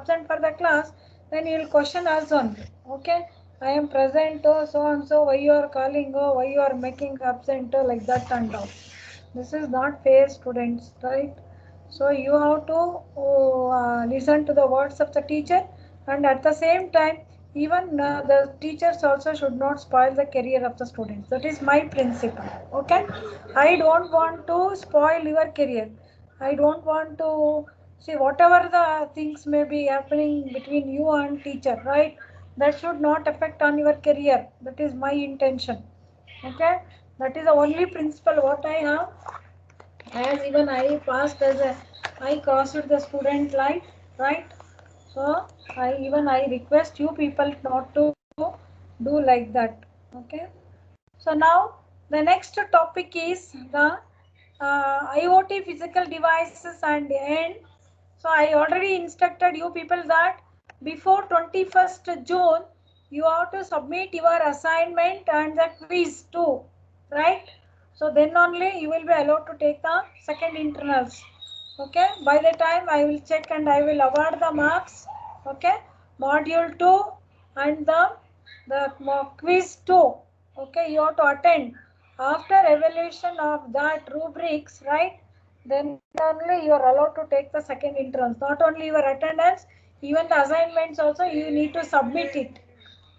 absent for the class, then you will question us only. Okay, I am present, oh, so and so, why you are calling, oh, why you are making absent, oh, like that and all. This is not fair, students, right? So you have to listen to the words of the teacher, and at the same time, even the teachers also should not spoil the career of the students. That is my principle. Okay, I don't want to spoil your career. I don't want to see whatever the things may be happening between you and teacher, right? That should not affect on your career. That is my intention. Okay, that is the only principle what I have. As even I passed as a, I crossed the student line, right? So I request you people not to do like that. Okay. So now the next topic is the IoT physical devices and end. So I already instructed you people that before 21st June you have to submit your assignment and the quiz too, right? So then only you will be allowed to take the second internals. Okay, by the time I will check and I will award the marks. Okay, module 2 and the quiz 2. Okay, you have to attend. After evaluation of that rubrics, right? Then only you are allowed to take the second entrance. Not only your attendance, even the assignments also you need to submit it.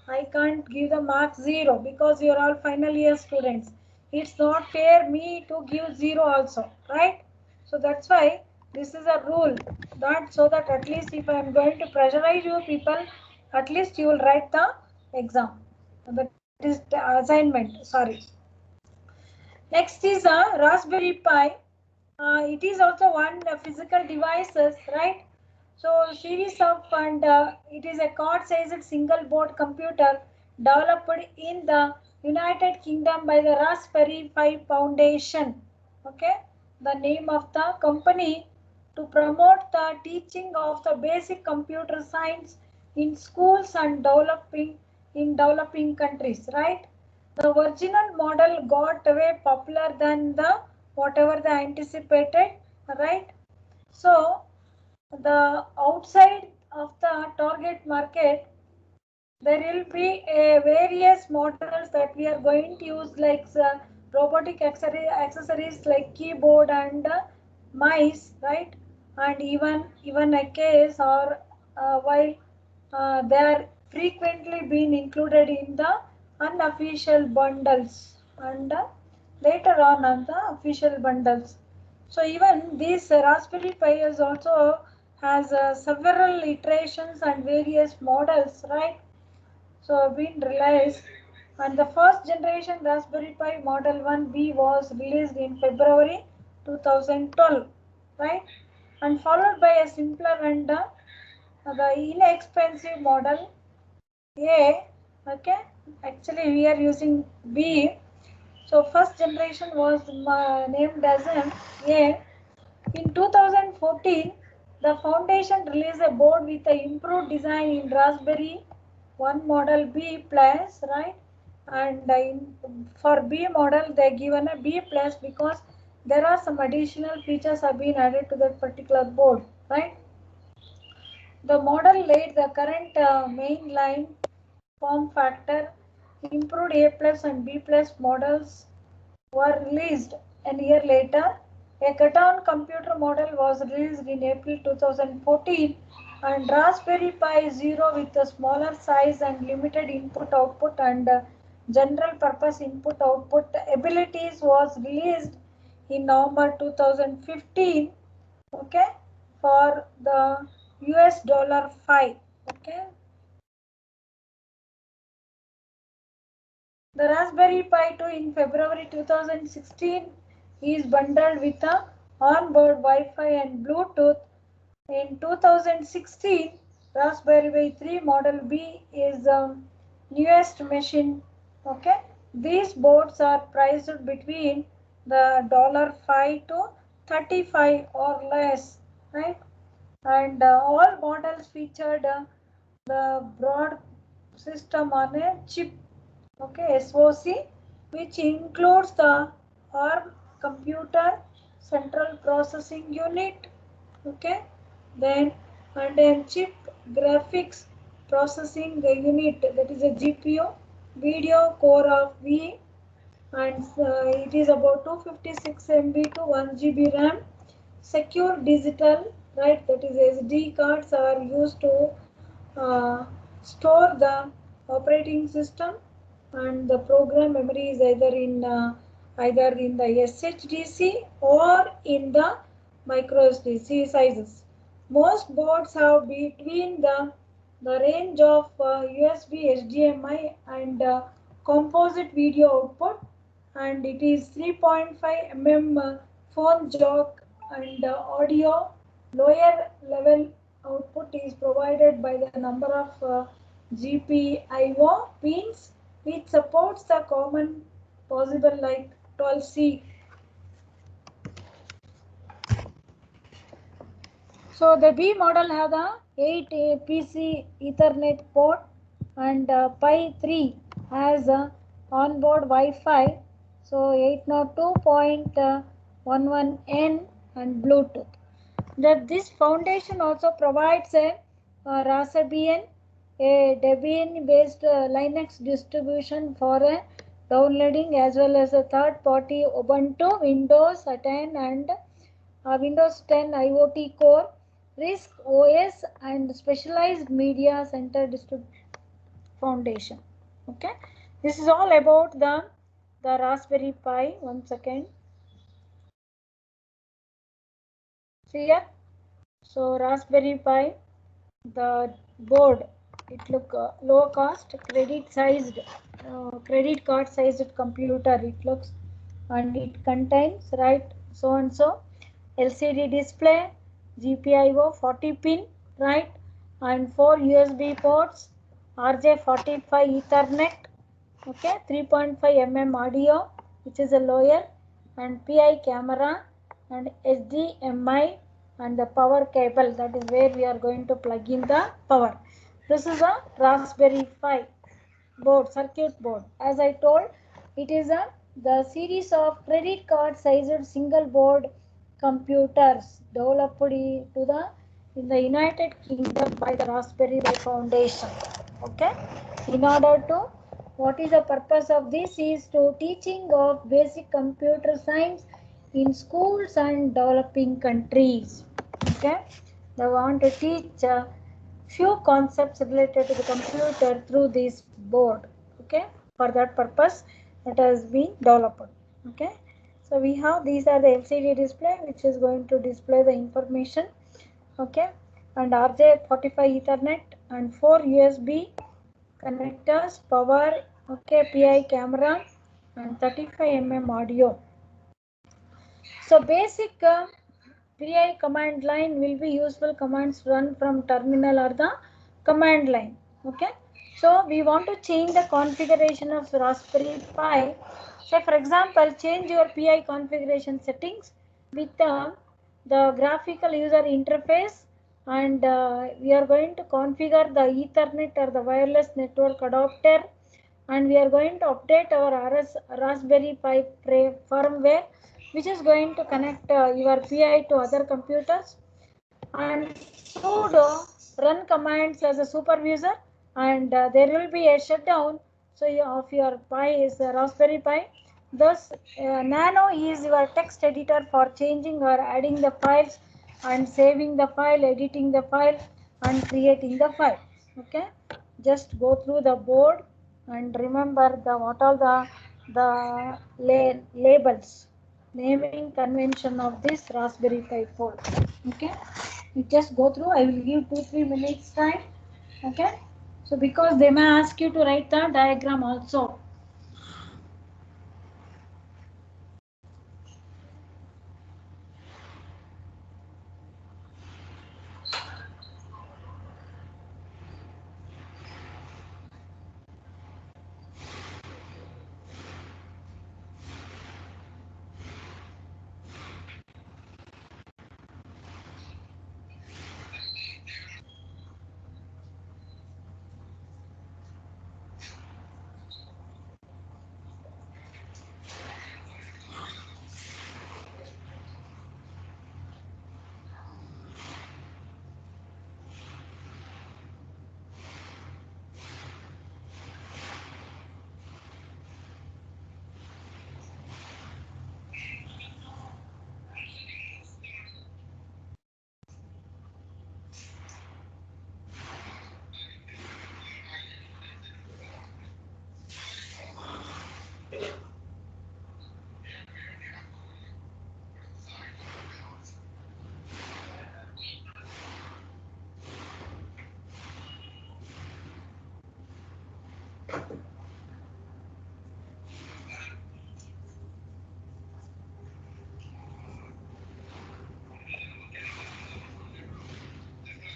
I can't give the mark 0 because you are all final year students. It's not fair me to give 0 also, right? So that's why this is a rule, that so that at least if I am going to pressurize you people, at least you will write the exam. That is the assignment. Sorry. Next is a Raspberry Pi. It is also one physical devices, right? So series of and it is a quad-sized single-board computer developed in the United Kingdom by the Raspberry Pi Foundation. Okay, the name of the company to promote the teaching of the basic computer science in schools and developing countries, right? The original model got way popular than the whatever they anticipated, right? So the outside of the target market, there will be various models that we are going to use, like robotic accessories like keyboard and mice, right? And even a case, or while they are frequently being included in the unofficial bundles, and later on the official bundles. So even this Raspberry Pi is also has several iterations and various models, right? So been released, and the first generation Raspberry Pi Model 1B was released in February 2012, right? And followed by a simpler and the inexpensive model A. Okay, actually we are using B. So first generation was named as A. In 2014, the foundation released a board with an improved design in Raspberry 1 model B plus, right? And for B model, they given a B plus because there are some additional features have been added to that particular board, right? The model laid the current mainline form factor. Improved A plus and B plus models were released a year later. A cut-down computer model was released in April 2014, and Raspberry Pi Zero with a smaller size and limited input-output and general purpose input-output abilities was released in November 2015. Okay, for the $5. Okay, the Raspberry Pi 2 in February 2016 is bundled with a onboard Wi-Fi and Bluetooth. In 2016, Raspberry Pi 3 Model B is the newest machine. Okay, these boards are priced between the $5 to 35 or less, right? And all models featured the broad system on a chip, okay, SoC, which includes the ARM computer central processing unit, okay, then and then chip graphics processing unit, that is a GPO, video core of V, and it is about 256 MB to 1 GB RAM. Secure digital, right, that is SD cards are used to store the operating system, and the program memory is either in the SHDC or in the micro SDC sizes. Most boards have between the range of USB, HDMI, and composite video output, and it is 3.5 mm phone jack, and audio lower level output is provided by the number of Gpio pins, which supports the common possible like 12C. So the B model have the 8 PC Ethernet port, and Pi 3 has onboard Wi-Fi, so 802.11n and Bluetooth. That this foundation also provides a Raspberry, a Debian-based Linux distribution for downloading, as well as a third-party Ubuntu, Windows 10 and Windows 10 IOT core, RISC OS, and specialized media center distribution foundation. Okay, this is all about the Raspberry Pi. One second. See here. So Raspberry Pi, the board, it look low cost, credit card sized computer it looks, and it contains, right, so and so LCD display, GPIO 40 pin, right, and 4 USB ports, RJ45 Ethernet, okay, 3.5 mm audio, which is a lower, and PI camera, and HDMI, and the power cable, that is where we are going to plug in the power. This is a Raspberry Pi board, circuit board. As I told, it is the series of credit card sized single board computers developed to the in the United Kingdom by the Raspberry Pi Foundation. Okay, in order to, what is the purpose of this is to teaching of basic computer science in schools and developing countries. Okay, they want to teach few concepts related to the computer through this board. Okay, for that purpose it has been developed. Okay, so we have, these are the LCD display which is going to display the information. Okay, and RJ45 Ethernet, and 4 USB connectors, power, okay, PI camera, and 35 mm audio. So basic PI command line will be useful commands run from terminal or the command line. Okay, so we want to change the configuration of Raspberry Pi. Say for example, change your PI configuration settings with the graphical user interface, and we are going to configure the Ethernet or the wireless network adapter, and we are going to update our Raspberry Pi firmware, which is going to connect your PI to other computers, and sudo run commands as a supervisor, and there will be a shutdown of your Pi is Raspberry Pi. Thus Nano is your text editor for changing or adding the files, and saving the file, editing the file, and creating the file. Okay, just go through the board and remember the what are the labels, naming convention of this Raspberry Pi board. Okay, you just go through. I will give 2-3 minutes time. Okay, so because they may ask you to write the diagram also.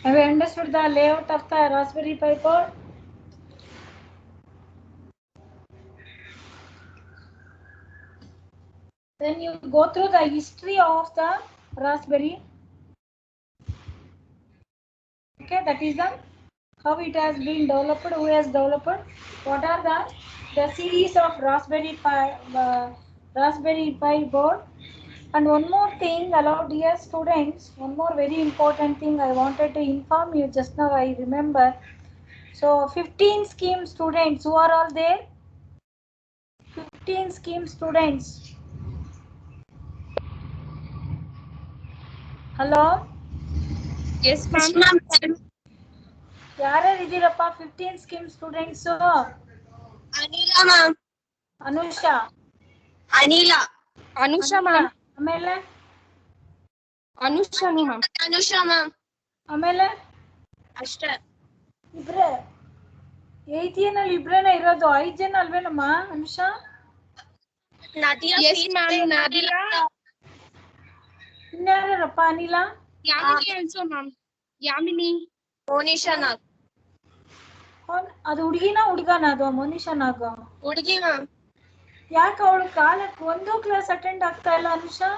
Have you understood the layout of the Raspberry Pi board? Then you go through the history of the Raspberry. Okay, that is how it has been developed, who has developed, what are the series of Raspberry Pi board. And one more thing, hello dear students, one more very important thing I wanted to inform you just now, I remember. So 15 scheme students, who are all there? 15 scheme students. Hello? Yes, ma'am. ಯಾರ್ಯಾರು ಇದ್ದೀರಪ್ಪ 15 scheme students? Anila, ma'am. Anusha. Anusha, ma'am. ಆಮೇಲೆ Anusha, ma'am. Anusha, ma'am. ಆಮೇಲೆ ಅಷ್ಟೇ. ಇಬ್ರೆ 8 ನಲ್ಲಿ ಇಬ್ರೇನ ಇರೋದು, 5 ಜನ ಅಲ್ವೇನಮ್ಮ Anusha? Nadia. Yes, ma'am. Nadia. ಇನ್ಯಾರಪ್ಪ? ಅನಿಲ, Yamini also, ma'am. Yamini. Monisha Nag. ಅದು ಹುಡುಗಿನ ಹುಡುಗನ? ಅದು ಮೋನಿಶಾನಾಗ ಹುಡುಗಿ ಮ್ಯಾಮ್. ಯಾಕೆ ಅವಳು ಕಾಲಕ್ಕೆ ಒಂದು ಕ್ಲಾಸ್ ಅಟೆಂಡ್ ಆಗ್ತಾ ಇಲ್ಲ ಅನುಷಾ?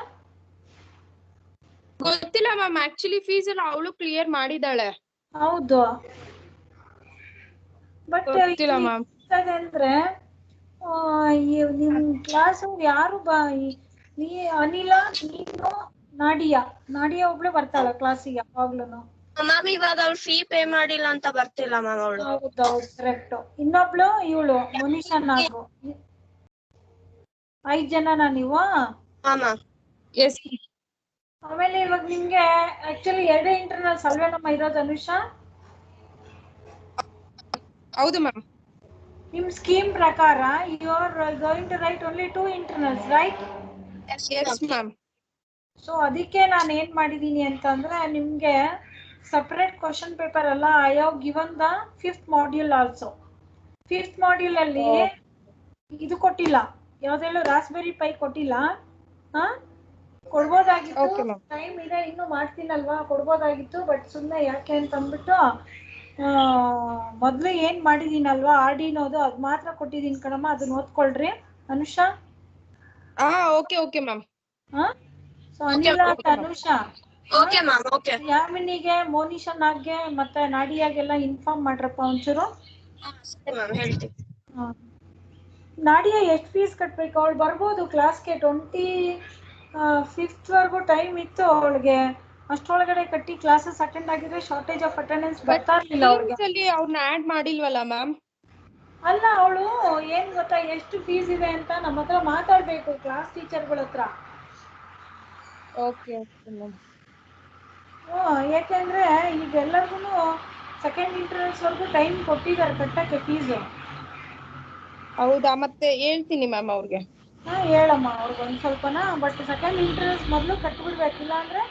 ಗೊತ್ತಿಲ್ಲ ಮ್ಯಾಮ್, ಆಕ್ಚುಲಿ ಫೀಸ್ ಎಲ್ಲ ಅವಳು ಕ್ಲಿಯರ್ ಮಾಡಿದಾಳೆ. ಹೌದು, ಬಟ್ ಅಂದ್ರೆ ನಿಮ್ ಕ್ಲಾಸ್ ಯಾರು ನೀ ಅನಿಲ, ನೀನು, ನಾಡಿಯಾ ಒಬ್ಳು ಬರ್ತಾಳ ಕ್ಲಾಸಿಗೆ ಯಾವಾಗ್ಲೂ? ಮ್ಯಾಮ್ ಇವಾಗ ಅವ್ಳು ಫೀ ಪೇ ಮಾಡಿಲ್ಲ ಅಂತ ಬರ್ತಿಲ್ಲ ಮ್ಯಾಮ್ ಅವಳು. ಹೌದೌದು, ಕರೆಕ್ಟ್. ಇನ್ನೊಬ್ಳು ಇವಳು ಮೋನಿಶಾ ನಾಗು. 5 ಜನನಾ ನೀವು? ಎಸ್. ಆಮೇಲೆ ಇವಾಗ ನಿಮ್ಗೆ ಆಕ್ಚುಲಿ 2 ಇಂಟರ್ನಲ್ಸ್ ಅಲ್ವೇನಮ್ಮ ಇರೋದು ಅನುಷಾ? ಹೌದು ಮ್ಯಾಮ್. ನಿಮ್ ಸ್ಕೀಮ್ ಪ್ರಕಾರ you are going to write only 2 internals, right? Yes ma'am. So ಅದಕ್ಕೆ ನಾನು ಏನ್ ಮಾಡಿದೀನಿ ಅಂತಂದ್ರೆ, ನಿಮ್ಗೆ ಸಪರೇಟ್ ಕ್ವಶನ್ ಪೇಪರ್ ಅಲ್ಲ, I have given the 5th module also. 5th module ಅಲ್ಲಿ ಇದು ಕೊಟ್ಟಿಲ್ಲ, ಯಾವ್ದೆಲ್ಲ ರಾಸ್ಬೆರಿ ಪೈ ಕೊಟ್ಟಿಲ್ಲ. ಕೊಡ್ಬೋದಾಗಿತ್ತು, ಟೈಮ್ ಇದೆ, ಇನ್ನು ಮಾಡ್ತೀನಲ್ವಾ, ಕೊಡ್ಬೋದಾಗಿತ್ತು. ಬಟ್ ಸುಮ್ಮನೆ ಯಾಕೆ ಅಂತ ಅಂದ್ಬಿಟ್ಟು ಮೊದ್ಲು ಏನ್ ಮಾಡಿದೀನಲ್ವಾ ಆರ್ಡಿನೋದು, ಅದ್ ಮಾತ್ರ ಕೊಟ್ಟಿದೀನಿ ಕಣಮ್ಮ, ಅದನ್ನ ಓದ್ಕೊಳ್ರಿ Anusha. Okay ma'am. So Anila, Anusha, ಯಾಮಿನಿಗೆ, ಮೋನಿಶಾನಾಗೆ ಮತ್ತೆ ನಾಡಿಯಾಗೆಲ್ಲ ಇನ್ಫಾರ್ಮ್ ಮಾಡ್ರಪ್ಪ ಒಂಚೂರು. ನಾಡಿಯಾ ಎಷ್ಟು ಫೀಸ್ ಕಟ್ಬೇಕು? ಅವಳು ಬರ್ಬೋದು ಕ್ಲಾಸ್ಗೆ, 25th ವರೆಗೂ ಟೈಮ್ ಇತ್ತು ಅವಳಿಗೆ. ಅಷ್ಟೊಳಗಡೆ ಕಟ್ಟಿ ಕ್ಲಾಸಸ್ ಅಟೆಂಡ್ ಆಗಿದ್ರೆ ಶಾರ್ಟೇಜ್ ಆಫ್ ಅಟೆಂಡೆನ್ಸ್ ಬರ್ತಾ ಇರ್ಲಿಲ್ಲ ಅವ್ರಿಗೆ. ಅವ್ರನ್ನ ಆಡ್ ಮಾಡಿಲ್ವಲ್ಲ ಮ್ಯಾಮ್? ಅಲ್ಲ, ಅವಳು ಏನ್ ಗೊತ್ತಾ, ಎಷ್ಟು ಫೀಸ್ ಇದೆ ಅಂತ ನಮ್ಮ ಹತ್ರ ಮಾತಾಡ್ಬೇಕು ಕ್ಲಾಸ್ ಟೀಚರ್ಗಳ ಹತ್ರ. Okay ma'am. ಯಾಕೆಂದ್ರೆ ಈಗ ಎಲ್ಲರಿಗೂ ಸೆಕೆಂಡ್ ಇಂಟರ್ನಲ್ಸ್ ವರೆಗೂ ಟೈಮ್ ಕೊಟ್ಟಿದ್ದಾರೆ ಕಟ್ಟಕ್ಕೆ ಫೀಸು. ಹೌದಾ? ಮತ್ತೆ ಹೇಳ್ತೀನಿ ಮ್ಯಾಮ್ ಅವ್ರಿಗೆ. ಹೇಳಮ್ಮ ಅವ್ರಿಗೆ ಒಂದು ಸ್ವಲ್ಪನಾ. ಬಟ್ ಸೆಕೆಂಡ್ ಇಂಟರ್ನಲ್ಸ್ ಮೊದಲು ಕಟ್ಬಿಡ್ಬೇಕಿಲ್ಲ ಅಂದ್ರೆ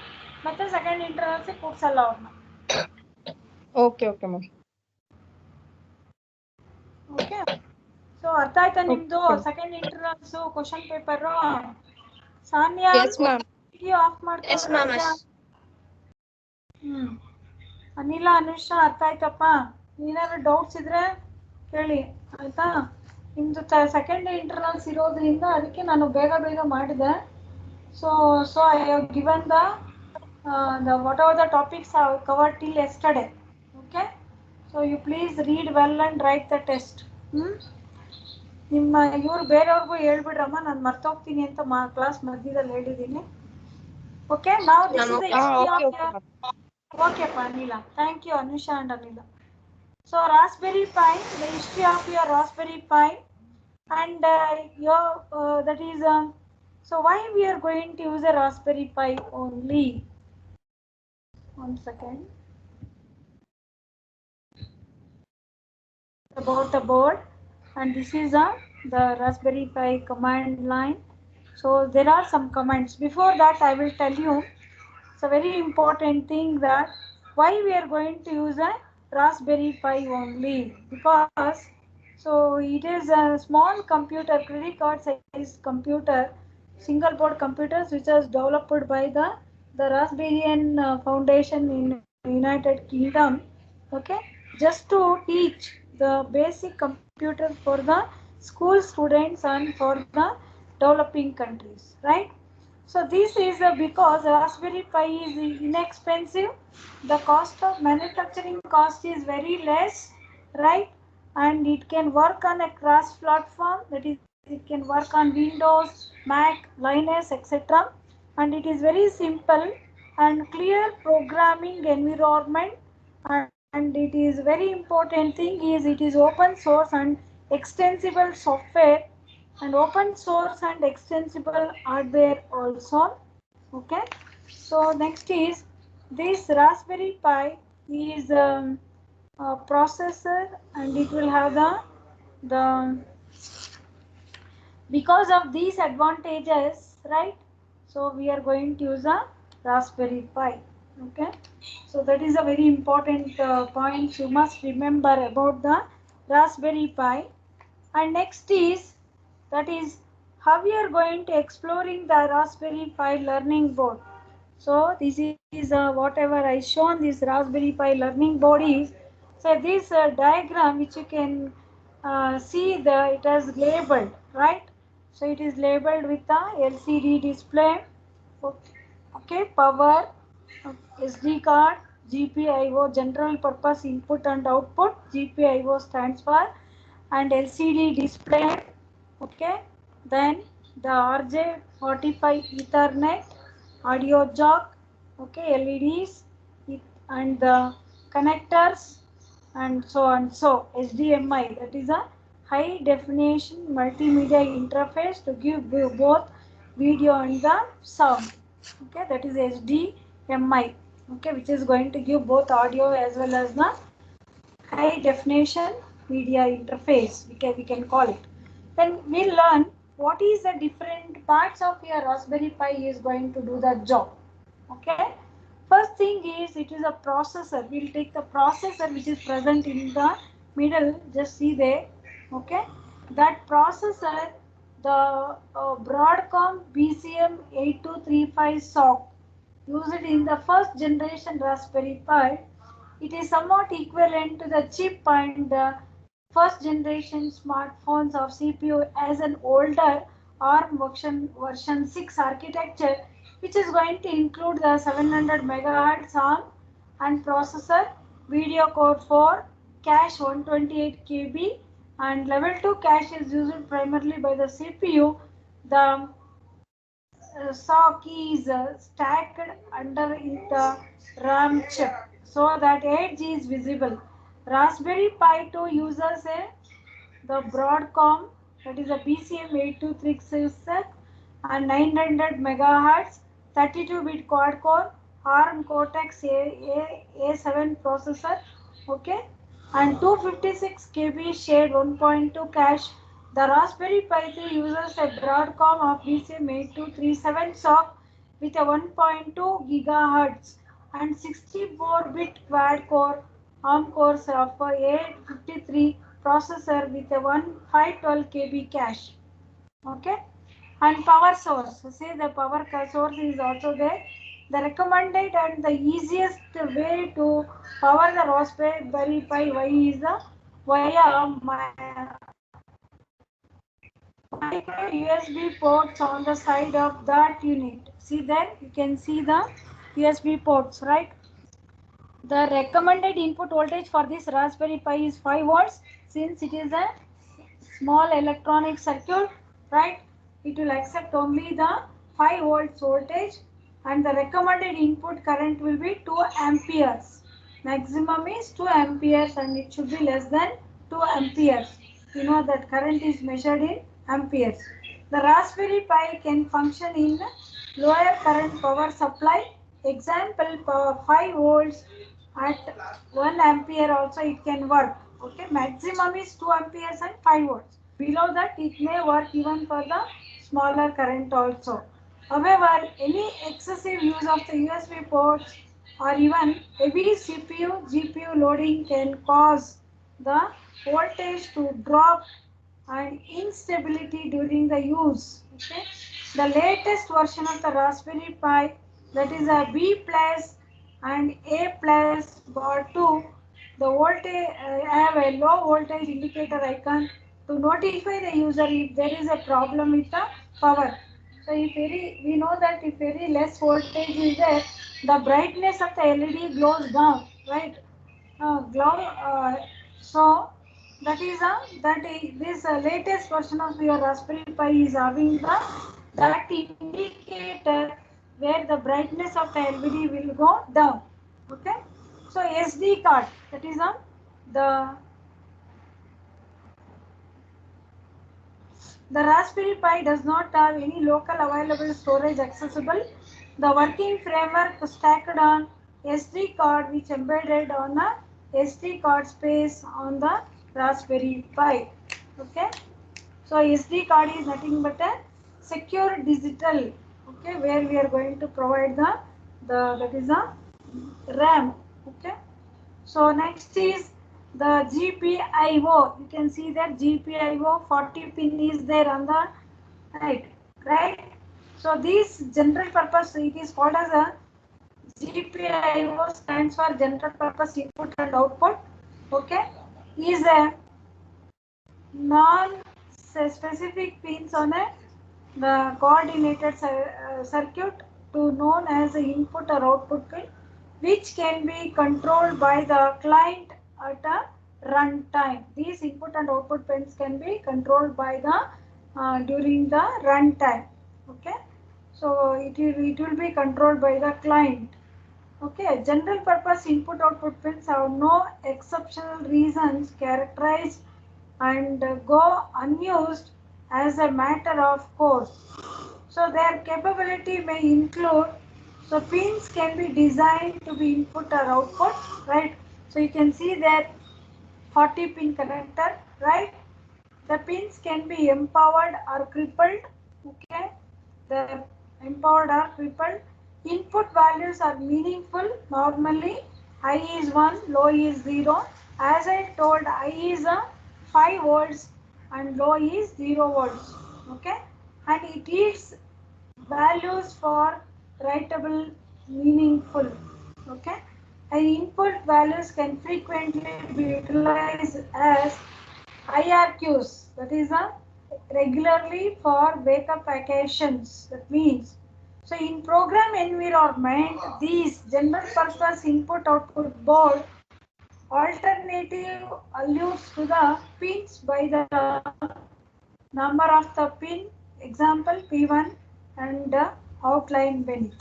ಮತ್ತೆ ಸೆಕೆಂಡ್ ಇಂಟರ್ನಲ್ಸ್ ಕೂರ್ಸಲ್ಲ ಅವ್ರನ್ನ. Okay ma'am. ಓಕೆ, ಸೊ ಅರ್ಥ ಆಯ್ತಾ ನಿಮ್ದು? Second internals question paper. Sanya, video of ಮಾಡ್ಕೊಳ್ಳಿ. ಅನಿಲ, ಅನುಷಾ, ಅರ್ಥ ಆಯ್ತಪ್ಪ? ಏನಾದ್ರು ಡೌಟ್ಸ್ ಇದ್ರೆ ಕೇಳಿ, ಆಯ್ತಾ? ನಿಮ್ದು ಸೆಕೆಂಡ್ ಇಂಟರ್ನಲ್ಸ್ ಇರೋದ್ರಿಂದ ಅದಕ್ಕೆ ನಾನು ಬೇಗ ಮಾಡಿದೆ. So I have given the what are the topics I have covered till yesterday. Okay, so you please read well and write the test. ನಿಮ್ಮ ಇವ್ರು ಬೇರೆಯವ್ರಿಗೂ ಹೇಳ್ಬಿಡ್ರಮ್ಮ, ನಾನು ಮರ್ತೋಗ್ತೀನಿ ಅಂತ ಕ್ಲಾಸ್ ಮಧ್ಯದಲ್ಲಿ ಹೇಳಿದ್ದೀನಿ. ಓಕೆ, ನಾವು ದಿಸ್ ಇಸ್ ಓಕೆಪ್ಪ ಅನಿಲ. ಥ್ಯಾಂಕ್ ಯು ಅನುಷಾ ಅಂಡ್ ಅನಿಲ. So Raspberry Pi, the history of your Raspberry Pi, and that is so why we are going to use a Raspberry Pi only. One second. About the board, and this is the Raspberry Pi command line. So there are some commands. Before that, I will tell you. It's a very important thing that why we are going to use a Raspberry Pi only, because So it is a small computer, credit card size computer, single board computers which was developed by the Rasberry Foundation in United Kingdom. Okay, just to teach the basic computer for the school students and for the developing countries, right? So this is because Raspberry Pi is inexpensive. The cost of manufacturing cost is very less, right? And it can work on a cross platform, that is it can work on Windows, Mac, Linux, etc. And it is very simple and clear programming environment, and it is very important thing is it is open source and extensible software and open source and extensible hardware also. Okay, so next is this Raspberry Pi is a processor, and it will have the because of these advantages, right? So we are going to use a Raspberry Pi. Okay, so that is a very important point you must remember about the Raspberry Pi. And next is, that is how we are going to exploring the Raspberry Pi learning board. So this is whatever I shown this Raspberry Pi learning board is. So this diagram which you can see it has labeled, right? So it is labeled with the LCD display. Okay, power, SD card, Gpio, general purpose input and output. Gpio stands for, and LCD display. Okay, then the RJ45 Ethernet, audio jack, okay, LEDs, and the connectors, and so on. So HDMI, that is a high definition multimedia interface to give both video and the sound. Okay, that is HDMI. Okay, which is going to give both audio as well as the high definition media interface, we can call it. Then we'll learn what is the different parts of your Raspberry Pi is going to do the job. Okay, first thing is it is a processor. We'll take the processor which is present in the middle, just see there. Okay, that processor, the Broadcom BCM 8235 SoC used in the first generation Raspberry Pi. It is somewhat equivalent to the chip and the first generation smartphones of CPU as an older ARM version 6 architecture, which is going to include the 700 MHz ARM and processor, video core 4, cache 128 KB, and level 2 cache is used primarily by the CPU. The saw keys stacked under the RAM chip so that edge is visible. Raspberry Pi 2 uses the Broadcom, that is a BCM8236 and 900 MHz 32-bit quad core ARM Cortex A7 processor. Okay, and 256 KB shared 1.2 cache. The Raspberry Pi 3 uses a Broadcom of BCM8237 SoC with a 1.2 GHz and 64-bit quad core ARM cores of A53 processor with a 1512 KB cache. Okay, and power source. So say the power source is also there. The recommended and the easiest way to power the Raspberry Pi Y is the via micro USB ports on the side of that unit. See there, you can see the USB ports, right? The recommended input voltage for this Raspberry Pi is 5 volts, since it is a small electronic circuit, right? It will accept only the 5 volts voltage, and the recommended input current will be 2 amperes. Maximum is 2 amperes, and it should be less than 2 amperes. You know that current is measured in amperes. The Raspberry Pi can function in lower current power supply. Example, power 5 volts at 1 ampere also it can work. Okay, maximum is 2 amperes and 5 volts. Below that it may work even for the smaller current also. However, any excessive use of the USB ports or even heavy CPU, GPU loading can cause the voltage to drop and instability during the use. Okay, the latest version of the Raspberry Pi, that is a B plus and A plus bar 2, the voltage have a low voltage indicator icon to notify the user if there is a problem with the power. So if we know that if very less voltage is there, the brightness of the LED glows down, right? Glow. So that is this latest version of your Raspberry Pi is having that indicator where the brightness of the LED will go down. Okay. So SD card, that is the the Raspberry Pi does not have any local available storage accessible. The working framework stacked on SD card which embedded on the SD card space on the Raspberry Pi. Okay. So SD card is nothing but a secure digital. Okay, where we are going to provide the that is a RAM. Okay. So next is the GPIO. You can see that GPIO 40 pin is there on the right. So this general purpose, it is called as a GPIO, stands for general purpose input and output. Okay, is a non-specific pins on the coordinated circuit to known as the input or output pin, which can be controlled by the client at a runtime. These input and output pins can be controlled by the during the runtime. Okay, so it will be controlled by the client. Okay, general purpose input output pins have no exceptional reasons characterized and go unused as a matter of course. So their capability may include, so pins can be designed to be input or output, right? So you can see that 40 pin connector, right? The pins can be empowered or crippled. Okay, the empowered or crippled. Input values are meaningful. Normally, high is 1, low is 0. As I told, high is 5 volts and low is 0 volts. Okay, and it is values for writable meaningful. Okay, and input values can frequently be utilized as IRQs, that is regularly for backup occasions. That means, so in program environment, these general purpose input output board alternative alludes to the pins by the number of the pin, example P1 and outline beneath.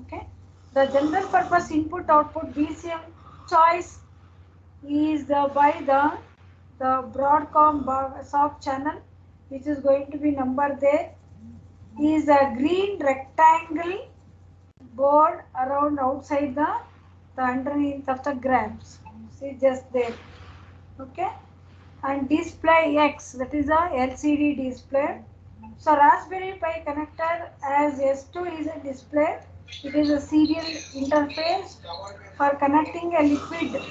Okay, the general purpose input output BCM choice is by the Broadcom soft channel, which is going to be number there, is a green rectangle board around outside the underneath of the grabs. See just there. Okay, and display X, that is a LCD display. So Raspberry Pi connector as S2 is a display. It is a serial interface for connecting a liquid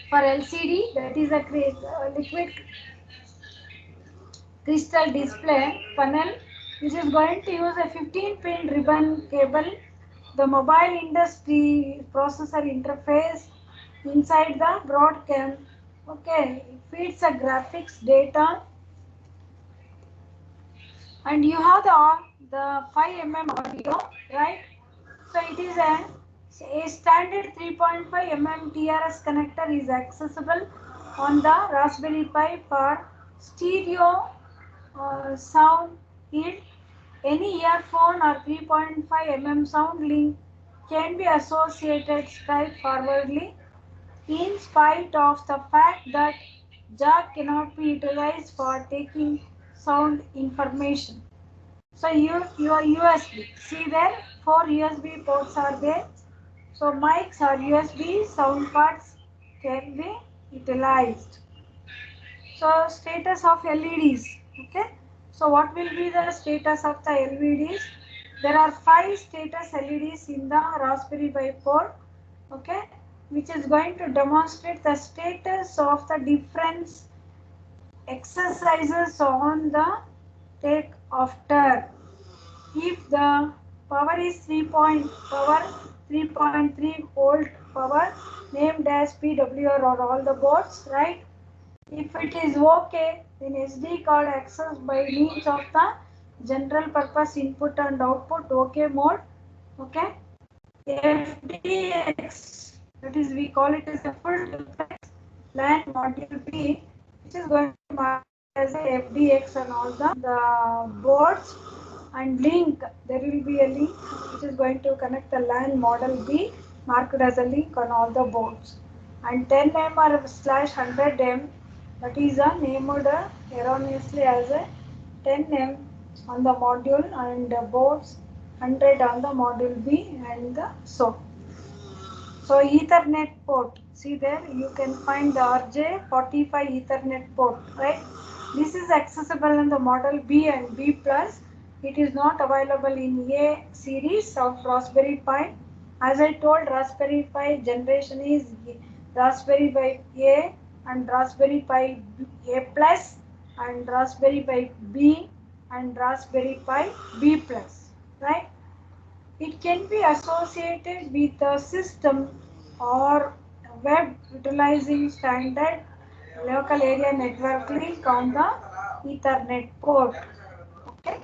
for LCD, that is a liquid crystal display panel, which is going to use a 15 pin ribbon cable. The mobile industry processor interface inside the broadcom. Okay, it feeds a graphics data, and you have the 5 mm audio, right? So it is a standard 3.5 mm TRS connector is accessible on the Raspberry Pi for stereo sound yield. Any earphone or 3.5 mm sound link can be associated straightforwardly in spite of the fact that jack cannot be utilized for taking sound information. So your USB, see there 4 USB ports are there. So mics or USB sound cards can be utilized. So status of LEDs. Okay. So what will be the status of the LEDs? There are 5 status LEDs in the Raspberry Pi board. Okay. which is going to demonstrate the status of the different exercises on the take after. If the power is 3.3 volt power named as PWR or all the boards, right? If it is okay, then SD card accessed by means of the general purpose input and output OK mode. Okay. FDX, that is we call it as a full duplex LAN module B, which is going to mark as a FDX and all the boards, and link, there will be a link which is going to connect the LAN model B marked as a link on all the boards, and 10M or /100M, that is named erroneously as a 10M on the module and boards, 100 on the module B, and so. So Ethernet port, see there you can find the RJ45 Ethernet port, right? This is accessible in the model B and B plus. It is not available in A series of Raspberry Pi. As I told, Raspberry Pi generation is Raspberry Pi A and Raspberry Pi A plus and Raspberry Pi B and Raspberry Pi B plus, right? It can be associated with a system or web utilizing standard local area network link on the Ethernet port. Okay.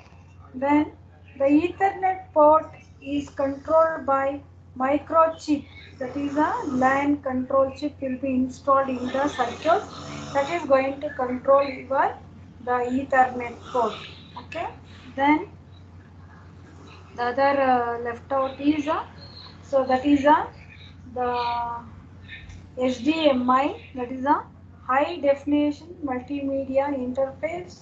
Then the Ethernet port is controlled by microchip, that is a LAN control chip will be installed in the circuit that is going to control your the Ethernet port. Okay. Then the other left out is so that is the HDMI, that is a high definition multimedia interface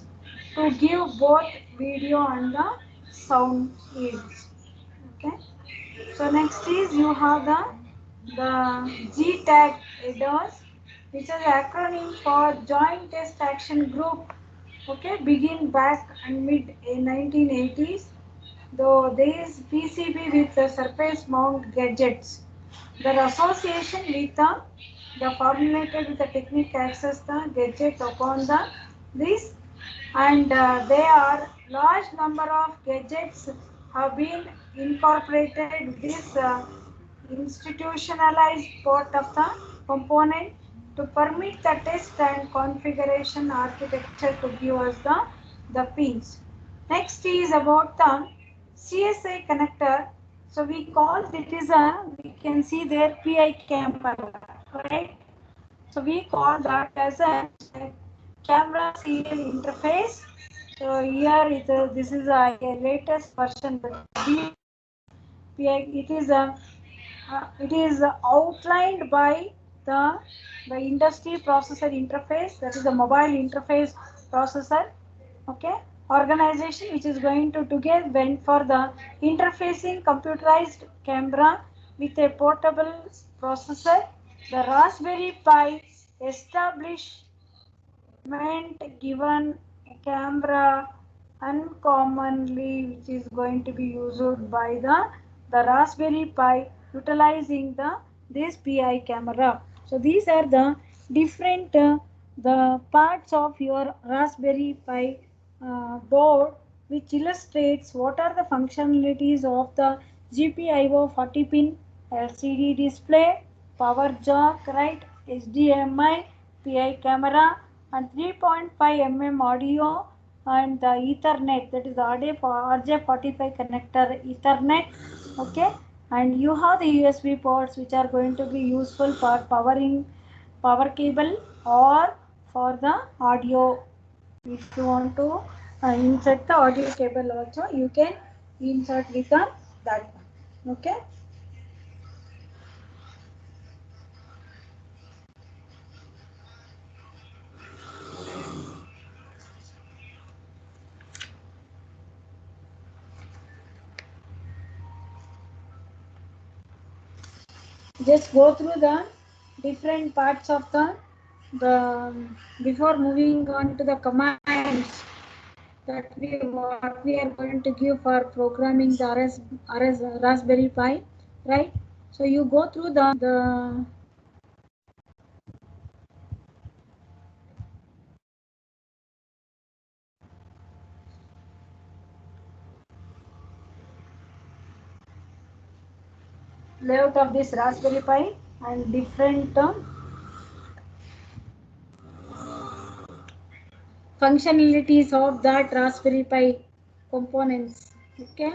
to give both video and the sound aids. Okay. So next is you have the G tag headers, which is acronym for Joint Test Action Group. Okay, begin back and mid 1980s. Though there is PCB with the surface mount gadgets. Their association with the formulated with the technique access the gadget upon the this, and there are large number of gadgets have been incorporated with this institutionalized part of the component to permit the test and configuration architecture to give us the pins. Next is about the Csa Connector. So we call it is a, we can see there PI camera, right? So we call that as a camera serial interface. So here this is a latest version, but PI, it is outlined by the the industry processor interface, that is the mobile interface processor. Okay, organization which is going to together went for the interfacing computerized camera with a portable processor. The Raspberry Pi established meant given a camera uncommonly which is going to be used by the Raspberry Pi utilizing this PI camera. So these are the different the parts of your Raspberry Pi board, which illustrates what are the functionalities of the GPIO 40 pin LCD display, power jack, right, HDMI, PI camera, and 3.5 mm audio, and the Ethernet, that is RJ45 connector Ethernet. Okay, and you have the USB ports which are going to be useful for powering power cable or for the audio. If you want to insert the audio cable also, you can insert with that one. Okay. Just go through the different parts of the before moving on to the commands that what we are going to give for programming the Raspberry Pi, right? So you go through the layout of this Raspberry Pi and different functionalities of that Raspberry Pi components. Okay.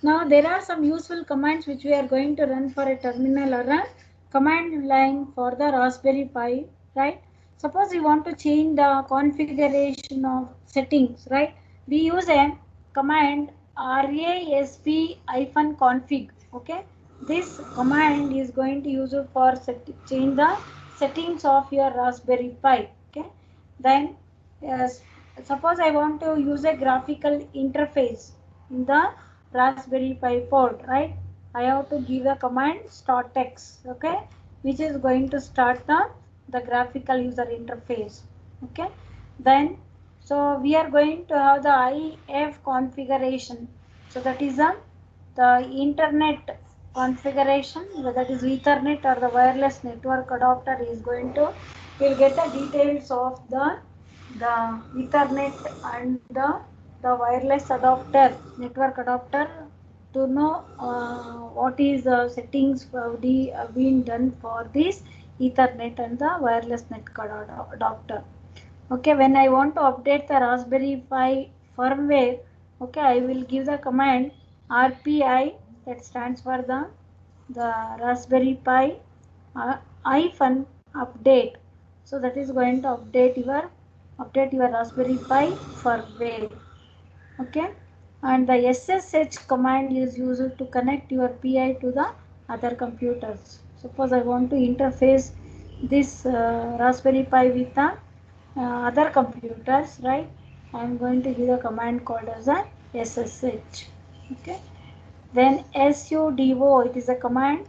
Now there are some useful commands which we are going to run for a terminal or a command line for the Raspberry Pi, right? Suppose you want to change the configuration of settings, right? We use a command rasp-config, okay? This command is going to use it for change the settings of your Raspberry Pi, okay? Then yes, suppose I want to use a graphical interface in the Raspberry Pi board, right? I have to give the command start text, okay, which is going to start the graphical user interface, okay. Then so we are going to have the IF configuration. So that is the internet configuration, whether it is Ethernet or the wireless network adapter is going to, we'll get the details of the Ethernet and the wireless adapter, network adapter, to know what is the settings being done for this Ethernet and the wireless network adapter. Okay, when I want to update the Raspberry Pi firmware, okay, I will give the command RPI, that stands for the Raspberry Pi hyphen update. So that is going to update your Raspberry Pi firmware. Okay, and the SSH command is used to connect your PI to the other computers. Suppose I want to interface this Raspberry Pi with the other computers, right? I am going to give a command called as a SSH. Okay, then sudo, it is a command,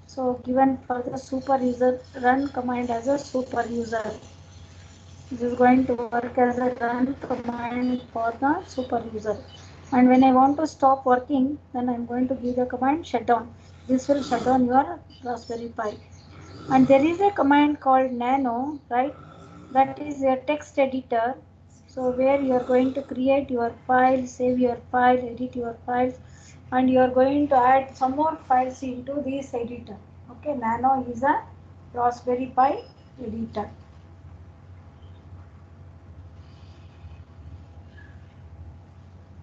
so given for the super user, run command as a super user. This is going to work as a run command for the super user. And when I want to stop working, then I'm going to give the command shutdown. This will shut down your Raspberry Pi. And there is a command called nano, right? That is a text editor. So where you are going to create your file, save your file, edit your files, and you are going to add some more files into this editor. Okay, nano is a Raspberry Pi editor.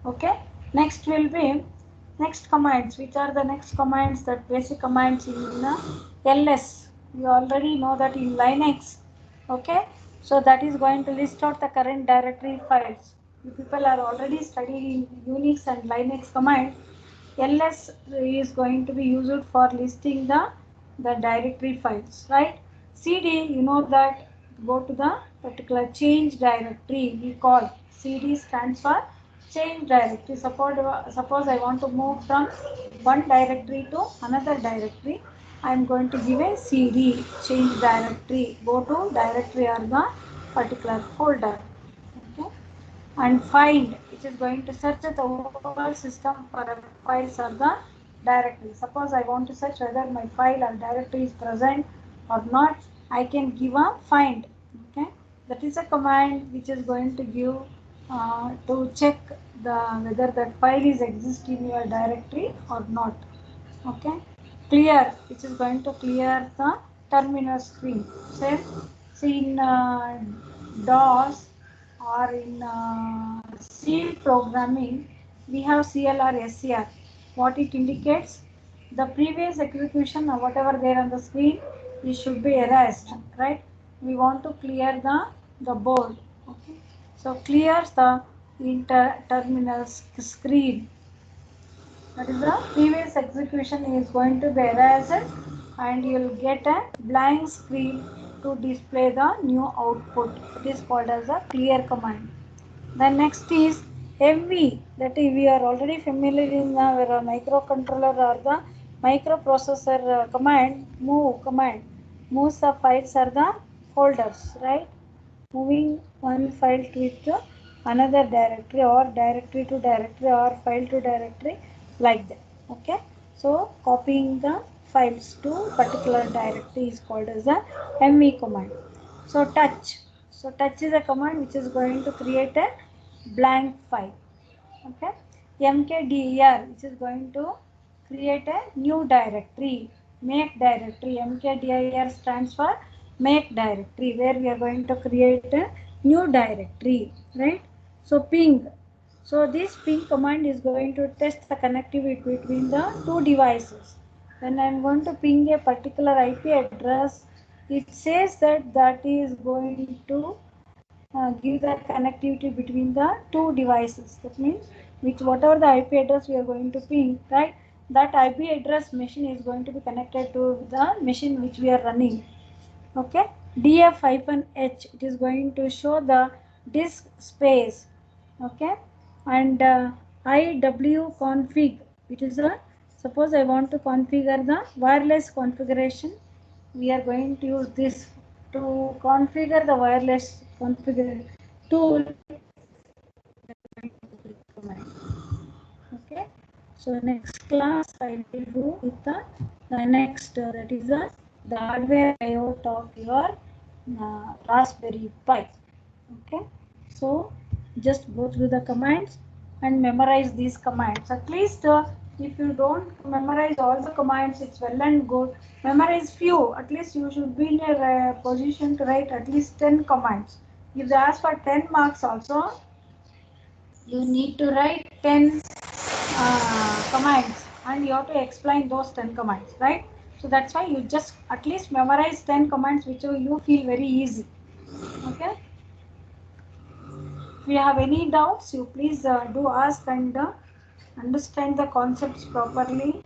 Okay, next will be next commands. Which are the next commands? That basic commands in ls. You already know that in Linux. Okay, so that is going to list out the current directory files. You people are already studying Unix and Linux command. ls is going to be used for listing the directory files, right? cd, you know that, go to the particular change directory. We call cd stands for change directory. Suppose I want to move from one directory to another directory, I am going to give a cd change directory. Go to directory or the particular folder. Okay, and find, which is going to search the whole system for files or the directory. Suppose I want to search whether my file or directory is present or not, I can give a find. Okay, that is a command which is going to give to check whether that file is exist in your directory or not. Okay, clear, which is going to clear the terminal screen. Same, see in DOS or in C programming, we have CL or SCR. What it indicates, the previous execution or whatever there on the screen, it should be erased, right? We want to clear the board. Okay, so clears the terminal screen. That is the previous execution is going to be erased and you will get a blank screen to display the new output. It is called as a clear command. The next is MV, that is we are already familiar in the microcontroller or the microprocessor command, move command. Moves the files or the folders, right? Moving one file to another directory or directory to directory or file to directory, like that. Okay, so copying the files to particular directory is called as a MV command. So touch is a command which is going to create a blank file. Okay, mkdir, which is going to create a new directory, make directory. mkdir stands for make directory, where we are going to create a new directory, right? So ping. So this ping command is going to test the connectivity between the two devices. When I am going to ping a particular IP address, it says that that is going to give the connectivity between the two devices. That means which whatever the IP address we are going to ping, right? That IP address machine is going to be connected to the machine which we are running. Okay, df-h, it is going to show the disk space. Okay, and iw config, it is a, suppose I want to configure the wireless configuration, we are going to use this to configure the wireless configure tool. Okay, so next class I will do with the next that is the hardware IOT of your Raspberry Pi. Okay, so just go through the commands and memorize these commands. At least if you don't memorize all the commands, it's well and good. Memorize few. At least you should be in a position to write at least 10 commands. If they ask for 10 marks also, you need to write 10 commands and you have to explain those 10 commands, right? So that's why you just at least memorize 10 commands which you feel very easy. Okay, if you have any doubts, you please do ask and understand the concepts properly.